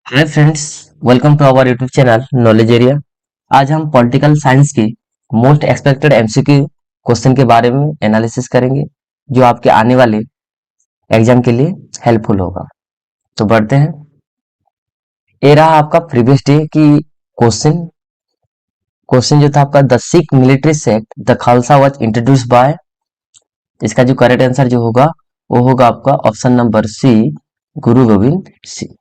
Hi friends, welcome to our YouTube channel knowledge area. आज हम political science की most expected MCQ question के बारे में एनालिसिस करेंगे, जो आपके आने वाले एग्जाम के लिए हेल्पफुल होगा। तो बढ़ते हैं। ये रहा आपका प्रीवियस डे की क्वेश्चन। क्वेश्चन जो था आपका, the Sikh military sect the Khalsa was introduced by. इसका जो करेक्ट आंसर जो होगा वो होगा आपका ऑप्शन नंबर सी, गुरु गोविंद सिंह।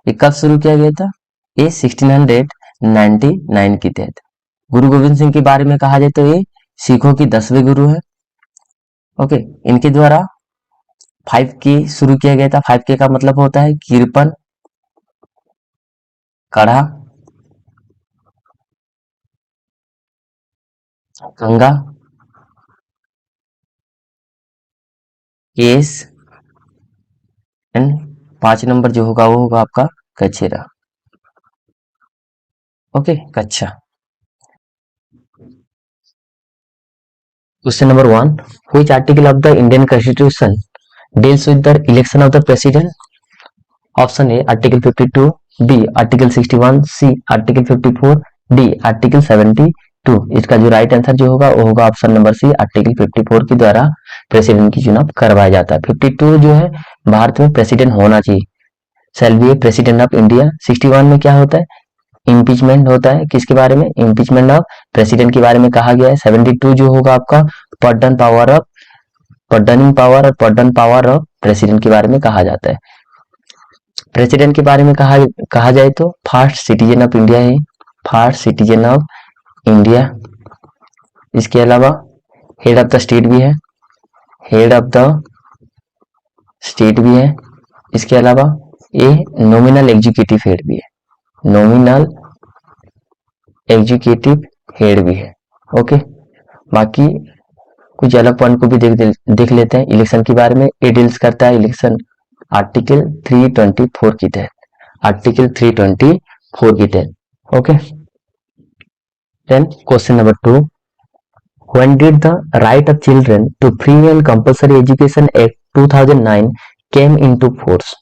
ये कब शुरू किया गया था? ये 1699 के तहत। गुरु गोविंद सिंह के बारे में कहा जाए तो ये सिखों की 10वें गुरु है। ओके, इनके द्वारा 5K शुरू किया गया था। 5K का मतलब होता है कीर्तन, कड़ा, गंगा, केस एंड 5 नंबर जो होगा वो होगा आपका कचेरा। ओके, कच्छा। Question number 1, which article of the Indian constitution deals with the election of the president? Option A article 52, B article 61, C article 54, D article 72। इसका जो राइट आंसर जो होगा वो होगा ऑप्शन नंबर सी, आर्टिकल 54 के द्वारा प्रेसिडेंट की चुनाव करवाया जाता है। 52 जो है भारत में प्रेसिडेंट होना चाहिए, shall be A president of India. 61 में क्या होता है? इम्पीचमेंट होता है। किसके बारे में? इम्पीचमेंट ऑफ प्रेसिडेंट के बारे में कहा गया है। 72 जो होगा आपका पर्डन पावर ऑफ, पर्डनिंग पावर और पर्डन पावर ऑफ प्रेसिडेंट के बारे में कहा जाता है। प्रेसिडेंट के बारे में कहा जाए तो फर्स्ट सिटीजन ऑफ इंडिया है, फर्स्ट सिटीजन ऑफ इंडिया। इसके अलावा हेड ऑफ द स्टेट भी है, हेड ऑफ द स्टेट भी है। इसके अलावा ये नॉमिनल एग्जीक्यूटिव हेड भी है, नॉमिनल एग्जीक्यूटिव हेड भी है। ओके, बाकी कुछ अलग पॉइंट को भी देख लेते हैं इलेक्शन के बारे में। ये डील्स करता है इलेक्शन आर्टिकल 324 के तहत, आर्टिकल 324 के तहत। Okay, then question number 2, when did the right of children to free and compulsory education act 2009 came into force?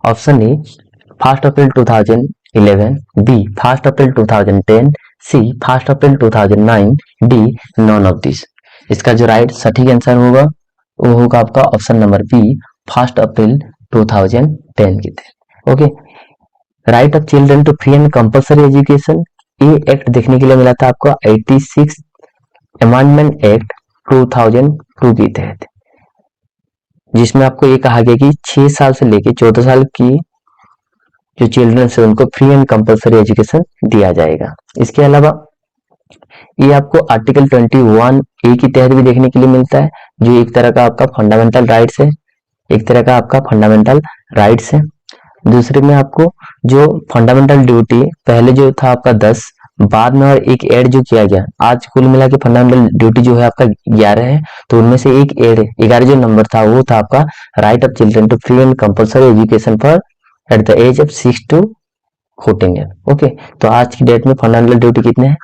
Option A 1 April 2011, B 1 April 2010, C 1 April 2009, D none of this. इसका जो right सटीक answer होगा वो होगा आपका option number B, 1 April 2010 के तहत। Okay, right of children to free and compulsory education, ये एक्ट देखने के लिए मिला था आपको 86 अमेंडमेंट एक्ट 2002 के तहत, जिसमें आपको ये कहा गया कि 6 साल से लेकर 14 साल की जो चिल्ड्रन है उनको फ्री एंड कंपल्सरी एजुकेशन दिया जाएगा। इसके अलावा ये आपको आर्टिकल 21A के तहत भी देखने के लिए मिलता है, जो एक तरह का आपका फंडामेंटल राइट्स है, एक तरह का आपका फंडामेंटल राइट्स है। दूसरे में आपको जो फंडामेंटल ड्यूटी पहले जो था आपका 10, बाद में और एक ऐड जो किया गया, आज कुल मिला के फंडामेंटल ड्यूटी जो है आपका 11 है। तो उनमें से एक ऐड 11 जो नंबर था वो था आपका right of children to free and compulsory education for at the age of 6 to 14 year. Okay, तो आज की डेट में फंडामेंटल ड्यूटी कितने हैं?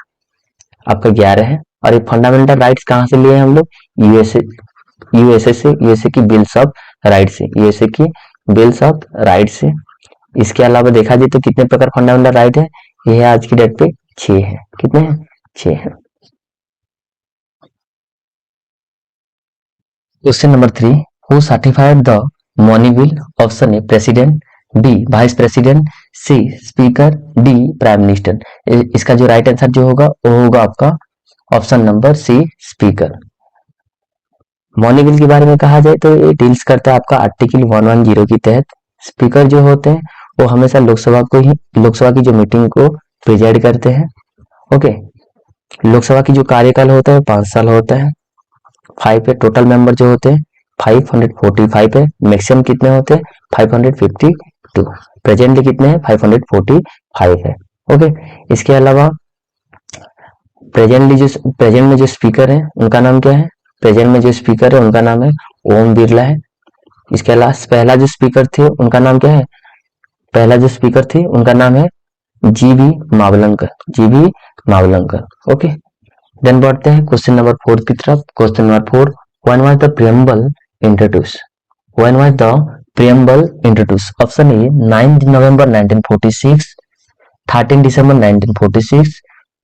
आपका 11 है। और ये फंडामेंटल राइट्स कहाँ से लिए हैं हम लोग? यूएसए, यूएसए से, यूएसए की बिल्स ऑफ राइट से, यूएसए की बिल्स ऑफ राइट से। इसके अलावा देखा जाए तो कितने प्रकार फंडामेंटल राइट है? ये आज की डेट पे 6 है। कितने हैं? 6 है। Question number 3, who certified the money bill? Option A president, B vice president, C speaker, D prime minister. इसका जो राइट आंसर जो होगा वो होगा आपका option number C, speaker. Money bill के बारे में कहा जाए तो ये डील्स करता है आपका आर्टिकल 110 के तहत। स्पीकर जो होते हैं वो हमेशा लोकसभा की जो मीटिंग को प्रिजाइड करते हैं। ओके, लोकसभा की जो कार्यकाल होता है 5 साल होता है। 5 है, टोटल मेंबर जो होते हैं 545 है, मैक्सिमम कितने होते हैं 552, प्रेजेंटली कितने हैं 545 है। ओके, इसके अलावा प्रेजेंट में जो स्पीकर है उनका नाम क्या है? प्रेजेंट में जो स्पीकर है उनका नाम है ओम बिरला है। इसके अलावा पहला जो स्पीकर थे उनका नाम क्या है? पहला जो स्पीकर थे उनका नाम है GB Mavalankar, GB Mavalankar. Okay, then बढ़ते हैं क्वेश्चन नंबर 4 की तरफ। Question number 4, when was the preamble introduced? When was the preamble introduced? Option A 9 November 1946, 13 December 1946,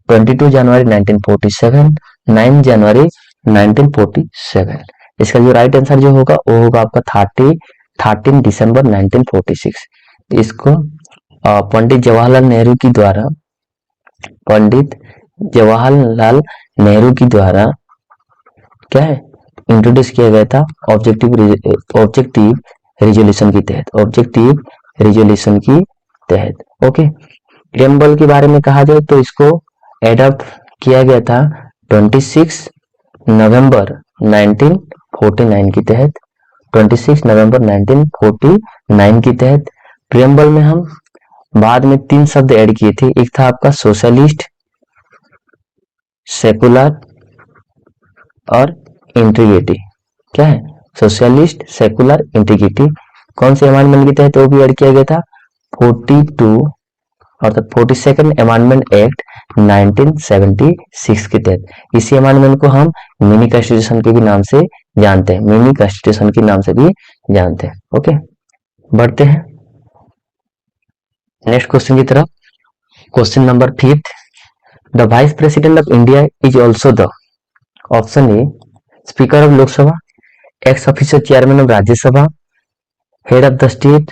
22 जनवरी 1947, 9 जनवरी 1947। इसका जो राइट आंसर जो होगा वो होगा आपका 13 दिसंबर 1946। इसको पंडित जवाहरलाल नेहरू की द्वारा क्या है इंट्रोड्यूस किया गया था ऑब्जेक्टिव रिजोल्यूशन की तहत। ओके, प्रियम्बल के बारे में कहा जाए तो इसको एडॉप्ट किया गया था 26 नवंबर 1949 के तहत। 26 नवंबर 1949 के तहत प्रियम्बल में हम बाद में 3 शब्द ऐड किए थे। एक था आपका सोशलिस्ट, सेकुलर और इंटीग्रिटी। क्या है? Socialist, secular, integrity. कौन से अमेंडमेंट के तहत वो भी ऐड किया गया था? 42 अर्थात 42nd अमेंडमेंट एक्ट 1976 के तहत। इसी अमेंडमेंट को हम मिनी कॉन्स्टिट्यूशन के भी नाम से जानते हैं, मिनी कॉन्स्टिट्यूशन के नाम से भी जानते हैं। ओके, बढ़ते हैं नेक्स्ट क्वेश्चन की तरफ। Question number 5, the vice president of India is also the option A speaker of Lok Sabha, ex officio chairman of Rajya Sabha, head of the state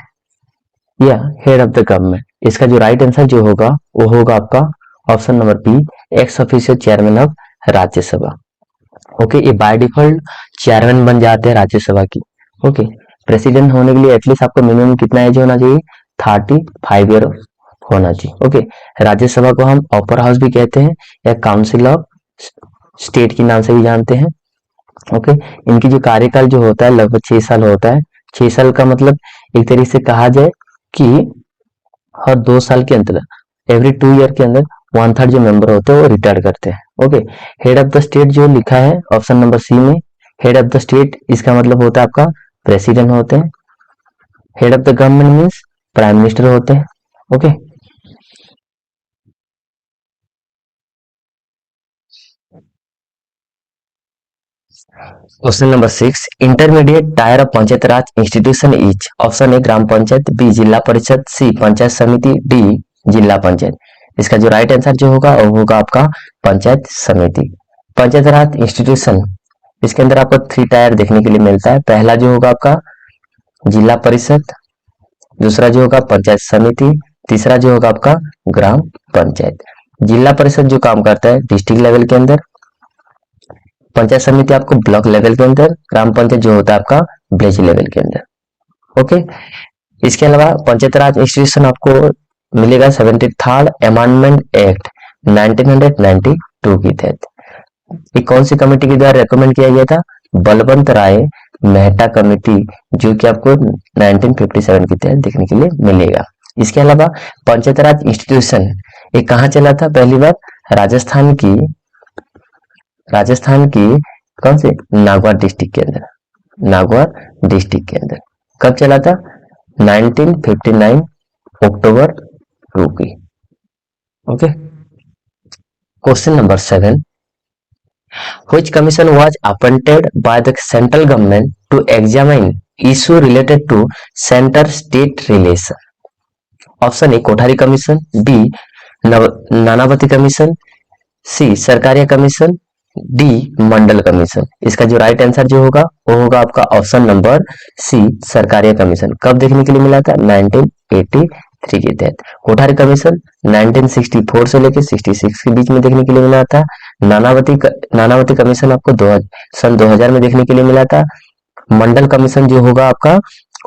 या हेड ऑफ द गवर्नमेंट। इसका जो राइट आंसर जो होगा वो होगा आपका option number B, ex officio chairman of Rajya Sabha. Okay, ये by default chairman बन जाते हैं राज्यसभा की। ओके, प्रेसिडेंट होने के लिए एटलीस्ट आपको मिनिमम कितना एज होना चाहिए? 35 ईयर होना चाहिए। ओके, राज्यसभा को हम अपर हाउस भी कहते हैं या काउंसिल ऑफ स्टेट के नाम से भी जानते हैं। ओके, इनकी जो कार्यकाल जो होता है लगभग 6 साल होता है। 6 साल का मतलब एक तरीके से कहा जाए कि हर 2 साल के अंदर, एवरी 2 ईयर के अंदर 1/3 जो मेंबर होते हैं वो रिटायर करते हैं। Okay, head of the state जो लिखा है ऑप्शन नंबर सी में, हेड ऑफ द स्टेट इसका मतलब होता है आपका प्रेसिडेंट होते हैं। Head of the government means prime minister होते हैं। Okay, question number 6, intermediate tier of panchayat Raj institution is option A Gram panchayat, B Zila Parishad, सी पंचायत समिति, डी जिला पंचायत। इसका जो राइट आंसर जो होगा वो होगा आपका पंचायत समिति। पंचायत राज इंस्टीट्यूशन इसके अंदर आपको 3 टायर देखने के लिए मिलता है। पहला जो होगा आपका जिला परिषद, दूसरा जो होगा पंचायत समिति, तीसरा जो होगा आपका ग्राम पंचायत। जिला परिषद जो काम करता है डिस्ट्रिक्ट लेवल के अंदर, पंचायत समिति आपको ब्लॉक लेवल के अंदर, ग्राम पंचायत जो होता है आपका विलेज लेवल के अंदर। ओके, इसके अलावा पंचायत राज इंस्टीट्यूशन आपको मिलेगा 73rd अमेंडमेंट एक्ट 1992 के तहत। ये कौन सी कमेटी के द्वारा रेकमेंड किया गया था? बलवंत राय मेहता कमेटी, जो कि आपको 1957 के तहत देखने के लिए मिलेगा। इसके अलावा पंचायत राज इंस्टीट्यूशन ये कहाँ चला था? पहली बार राजस्थान की कौन से नागौर डिस्ट्रिक्ट के अंदर, नागौर डिस्ट्रिक्ट के अंदर। कब चला था? 1959 अक्टूबर 2 की। Okay, question number 7, which commission was appointed by the central government to examine issue related to center state relation? Option A Kothari commission, B Nanavati commission, C Sarkaria commission, D Mandal commission. इसका जो राइट आंसर जो होगा वो होगा आपका option number C Sarkaria commission. कब देखने के लिए मिला था? 1983 के तहत। कोठारी कमीशन 1964 से लेकर 66 के बीच में देखने के लिए मिला था। नानावती कमीशन आपको सन 2000 में देखने के लिए मिला था। मंडल कमीशन जो होगा आपका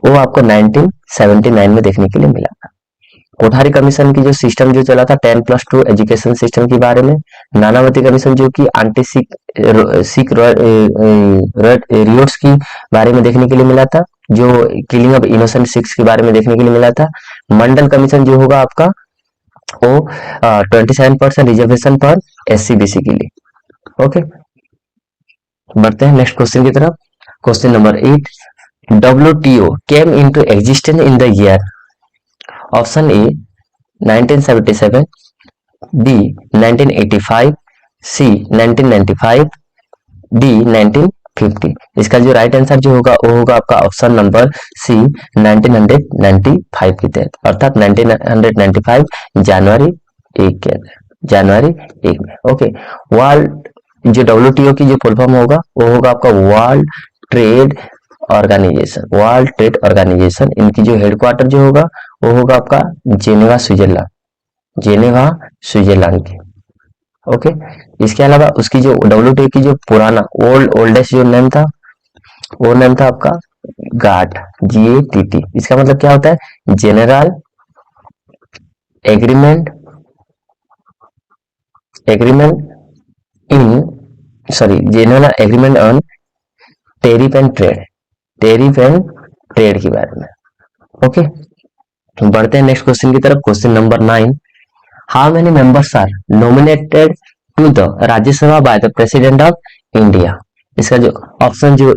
वो आपको 1979 में देखने के लिए मिला था। कोठारी कमीशन की जो सिस्टम जो चला था 10+2 एजुकेशन सिस्टम के बारे में। नानावती कमीशन जो कि एंटी सिख रियोट्स की बारे में देखने के लिए मिला था, जो किलिंग ऑफ इनोसेंट सिख्स के बारे में देखने के लिए मिला था। मंडल कमीशन जो होगा आपका वो 27% रिजर्वेशन पर SC/BC के लिए। ओके, बढ़ते हैं नेक्स्ट क्वेश्चन की तरफ। Question number 8, WTO came into existence in the year? Option A 1977, B 1985, C 1995, D 1950। इसका जो राइट आंसर जो होगा वो होगा आपका ऑप्शन नंबर सी 1995 के तहत, अर्थात 1995 जनवरी 1 के जनवरी 1 में। ओके, वर्ल्ड जो WTO की जो फुल फॉर्म होगा वो होगा आपका world trade organisation, world trade organisation. इनकी जो हेडक्वार्टर जो होगा वो होगा आपका जेनेवा स्विट्जरलैंड, जेनेवा स्विट्जरलैंड की। ओके, इसके अलावा उसकी जो WTO की जो पुराना ओल्डेस्ट जो नेम था वो नेम था आपका गाट, GATT। इसका मतलब क्या होता है? General agreement agreement in sorry general agreement on tariff and trade, tariff and trade के बारे में। ओके, बढ़ते हैं नेक्स्ट क्वेश्चन की तरफ। Question number 9, how many members are nominated to the Rajya Sabha by the president of India? इसका जो option जो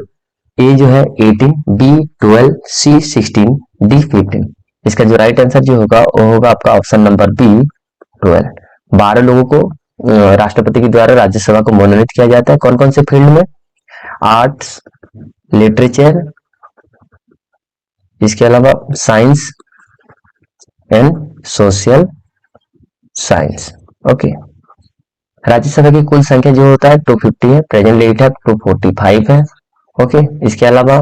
ए जो है 18, बी 12, सी 16, डी 15। इसका जो राइट आंसर जो होगा वो होगा आपका ऑप्शन नंबर बी 12। 12 लोगों को राष्ट्रपति के द्वारा राज्यसभा को मनोनीत किया जाता है। कौन कौन से फील्ड में? आर्ट्स, लिटरेचर, इसके अलावा science and social science. Okay, Rajya Sabha की कुल संख्या जो होता है 250 है, प्रेजेंटली इट है 245 है। ओके, इसके अलावा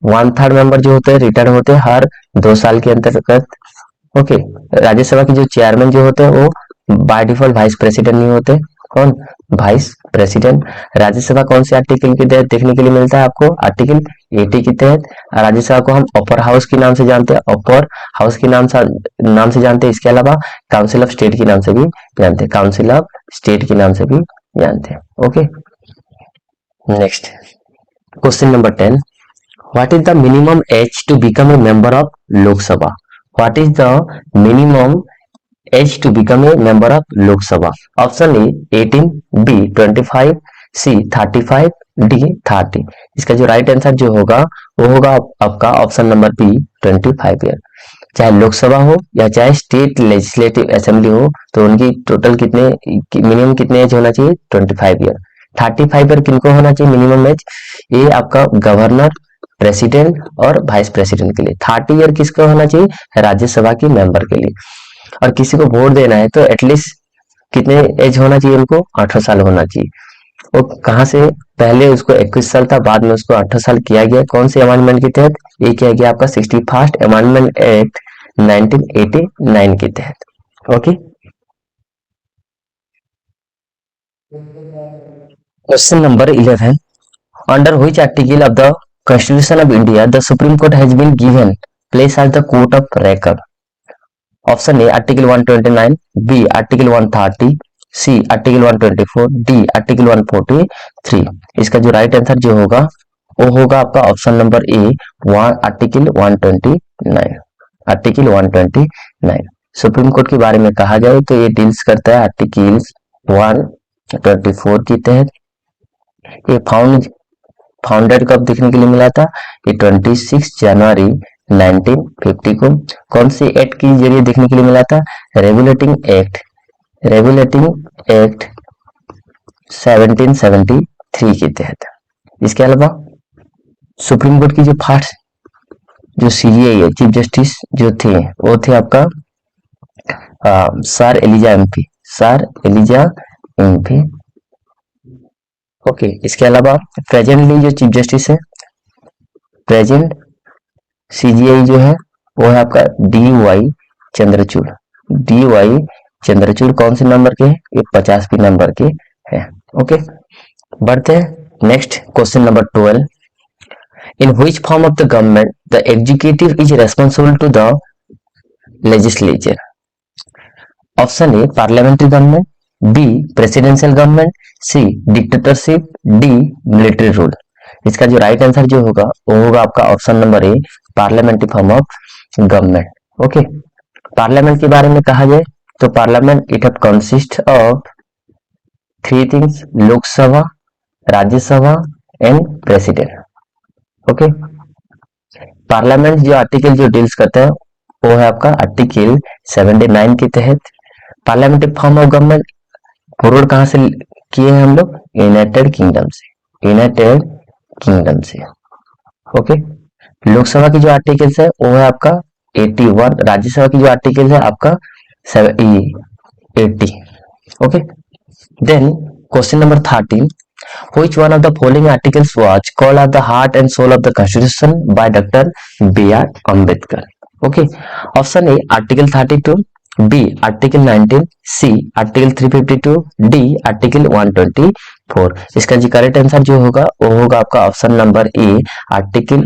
1/3 मेंबर जो होते हैं रिटायर होते हैं हर 2 साल के अंतर्गत। ओके, राज्यसभा की जो चेयरमैन जो होते हैं वो बाय डिफॉल्ट वाइस प्रेसिडेंट नहीं होते। कौन? Vice president. राज्यसभा कौन से आर्टिकल के तहत देखने के लिए मिलता है आपको? आर्टिकल 80 के तहत। राज्यसभा को हम अपर हाउस के नाम से जानते हैं, अपर हाउस के नाम से जानते हैं। इसके अलावा काउंसिल ऑफ स्टेट के नाम से भी जानते हैं, काउंसिल ऑफ स्टेट के नाम से भी जानते हैं। Okay, next question number 10, what is the minimum age to become a member of Lok Sabha? What is the minimum age to become a member of Lok Sabha? Option A 18, B 25, C 35, D 30। इसका जो right answer जो होगा वो होगा आपका option number B 25 year. चाहे लोकसभा हो या चाहे स्टेट लेजिस्लेटिव असेंबली हो तो उनकी टोटल कितने मिनिमम कितने एज होना चाहिए? 25 ईयर। 35 ईयर किनको होना चाहिए मिनिमम एज? ये आपका गवर्नर, प्रेसिडेंट और वाइस प्रेसिडेंट के लिए। 30 ईयर किसका होना चाहिए? राज्यसभा के मेंबर के लिए। और किसी को वोट देना है तो एटलीस्ट कितने एज होना चाहिए उनको? 18 साल होना चाहिए। वो कहां से? पहले उसको 21 साल था, बाद में उसको 18 साल किया गया। कौन से अमेंडमेंट के तहत? ये किया गया आपका 61st अमेंडमेंट एक्ट 1989 के तहत। Okay, question number 11, under which article of the Constitution of India the Supreme Court has been given place as the court of record? Option A article 129, B article 130, C article 124, D article 143। इसका जो right answer जो होगा वो होगा आपका option number ए article 129, article 129। Supreme court के बारे में कहा जाए तो ये डील्स करता है आर्टिकल 124 के तहत। ये फाउंडेड कब देखने के लिए मिला था? ये 26 जनवरी 1950 को। कौन से एक्ट के जरिए देखने के लिए मिला था? रेगुलेटिंग एक्ट 1773 के तहत। इसके अलावा सुप्रीम कोर्ट की जो फर्स्ट जो CJI है, चीफ जस्टिस जो थे वो थे आपका सर एलिजा एमपी, सर एलिजा एमपी। ओके, इसके अलावा प्रेजेंटली जो चीफ जस्टिस है, प्रेजेंट CJI जो है वो है आपका DY चंद्रचूड़। DY चंद्रचूड़ कौन से नंबर के? ये 50वें नंबर के हैं। ओके, बढ़ते हैं next question number 12, in which form of the government the executive is responsible to the legislature? Option A parliamentary government, B presidential government, C dictatorship, D military rule. इसका जो right answer जो होगा वो होगा आपका option number A parliamentary form of government. Okay, parliament के बारे में कहा जाए तो parliament it consist of 3 things, Lok Sabha, Rajya Sabha and president. Okay, parliament जो आर्टिकल जो डील्स करता है वो है आपका आर्टिकल 79 के तहत। Parliamentary form of government forward कहां से किए हैं हम लोग? यूनाइटेड किंगडम से, यूनाइटेड किंगडम से। ओके, लोकसभा की जो आर्टिकल्स है वो है आपका 81, राज्यसभा की जो आर्टिकल है आपका 80। Okay, then question number 13, which one of the following articles was called as the heart and soul of the constitution by Dr. B.R. Ambedkar? Okay, option A article 32, B article 19, C article 352, D article 124। इसका जी correct answer जो होगा वो होगा आपका option number ए article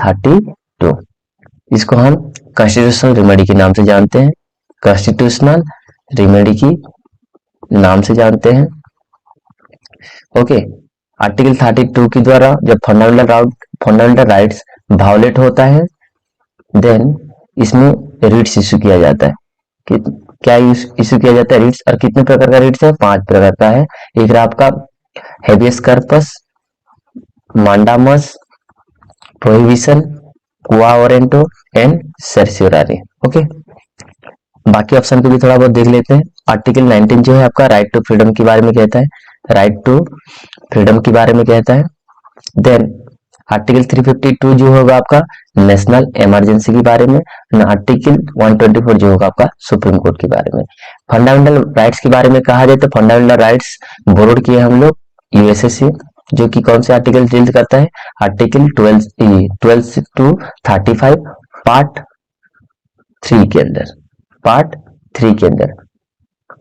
32। इसको हम constitutional remedy के नाम से जानते हैं, कॉन्स्टिट्यूशनल रेमेडी की नाम से जानते हैं। ओके, आर्टिकल 32 के द्वारा जब फंडामेंटल राइट्स वायोलेट होता है देन इसमें रिट्स इशू किया जाता है। कि क्या इशू किया जाता है रिट्स, और कितने प्रकार का रिट्स है? 5 प्रकार का है। एक रहा आपका हेबियस कॉर्पस, मांडामस, प्रोहिबिशन, क्वा वारंटो एंड सर्सियोरारी। ओके, बाकी ऑप्शन को भी थोड़ा बहुत देख लेते हैं। आर्टिकल 19 जो है आपका राइट टू फ्रीडम के बारे में कहता है, राइट टू फ्रीडम के बारे में कहता है। देन आर्टिकल 352 जो होगा आपका नेशनल इमरजेंसी के बारे में, आर्टिकल 124 जो होगा आपका सुप्रीम कोर्ट के बारे में। फंडामेंटल राइट्स के बारे में कहा जाए तो फंडामेंटल राइट्स बोर्ड किए हम लोग यूएसएससी, जो कि कौन से आर्टिकल डील करता है? आर्टिकल 12 टू 35 पार्ट 3 के अंदर, पार्ट 3 के अंदर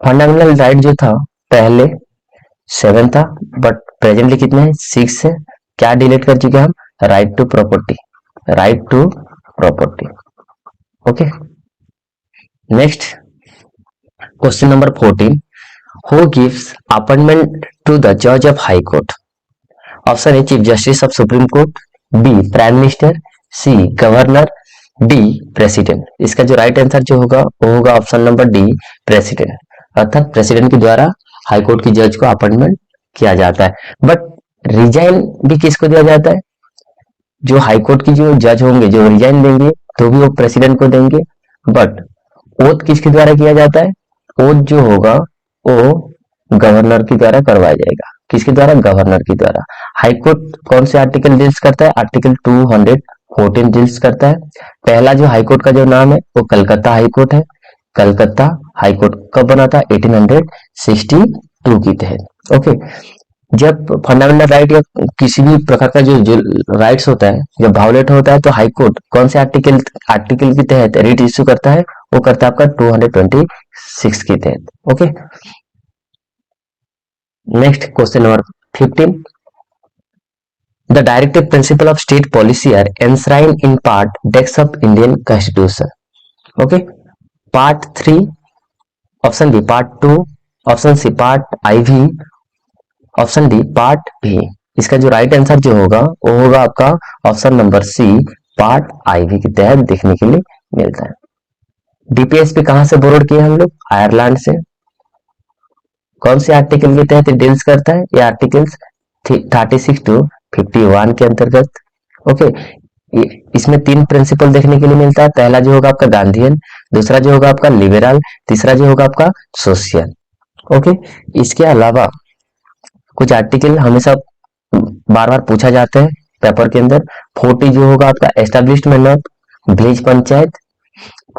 फंडामेंटल राइट जो था पहले 7 था बट प्रेजेंटली कितने हैं? 6 है। क्या डिलीट कर चुके हम? Right to property, right to property. Okay, next question number 14, who gives appointment to the जज of high court? Option A chief justice of supreme court, B prime minister, C governor, D president. इसका जो right answer जो होगा वो होगा option number D president, अर्थात president के द्वारा हाई कोर्ट की जज को अपॉइंटमेंट किया जाता है। बट रिजाइन भी किसको दिया जाता है? जो हाई कोर्ट की जो जज होंगे जो रिजाइन देंगे तो भी वो प्रेसिडेंट को देंगे, बट ओथ किसके द्वारा किया जाता है? ओथ जो होगा वो गवर्नर के द्वारा करवाया जाएगा। किसके द्वारा? गवर्नर के द्वारा। हाई कोर्ट कौन से आर्टिकल डील्स करता है? आर्टिकल 214 डील्स करता है। पहला जो हाई कोर्ट का जो नाम है वो कलकत्ता हाई कोर्ट है। कलकत्ता हाई कोर्ट कब बना था? 1862 के तहत। ओके, जब फंडामेंटल राइट या किसी भी प्रकार का जो राइट्स होता है जब वायोलेट होता है तो हाई कोर्ट कौन से आर्टिकल के तहत रिट इश्यू करता है? वो करता है आपका 226 के तहत। Okay, next question number 15, the directive principle of state policy are enshrined in part डेक्स of Indian constitution. Okay, part 3, option B part 2, option C part IV, option D part भी। इसका जो राइट आंसर जो होगा वो होगा आपका option number C part IV के तहत देखने के लिए मिलता है। डीपीएसपी कहां से बोरोड किया हम लोग? आयरलैंड से। कौन से आर्टिकल के तहत डील्स करता है? ये आर्टिकल्स 36 टू 51 के अंतर्गत। ओके, इसमें 3 प्रिंसिपल देखने के लिए मिलता है। पहला जो होगा आपका गांधीयन, दूसरा जो होगा आपका लिबरल, तीसरा जो होगा आपका सोशल। ओके, इसके अलावा कुछ आर्टिकल हमेशा बार बार पूछा जाता है पेपर के अंदर। 40 जो होगा आपका एस्टेब्लिशमेंट ऑफ विलेज पंचायत,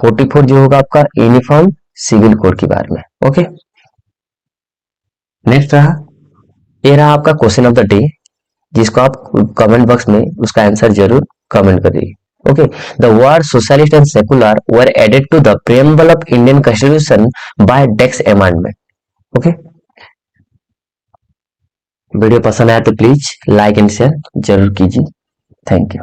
44 जो होगा आपका यूनिफॉर्म सिविल कोड के बारे में। ओके, नेक्स्ट ये रहा आपका क्वेश्चन ऑफ द डे, जिसको आप कमेंट बॉक्स में उसका आंसर जरूर कमेंट करिए। Okay, the word socialist and secular were added to the preamble of Indian constitution by dex amendment. Okay, video पसंद आया तो प्लीज लाइक एंड शेयर जरूर कीजिए। Thank you.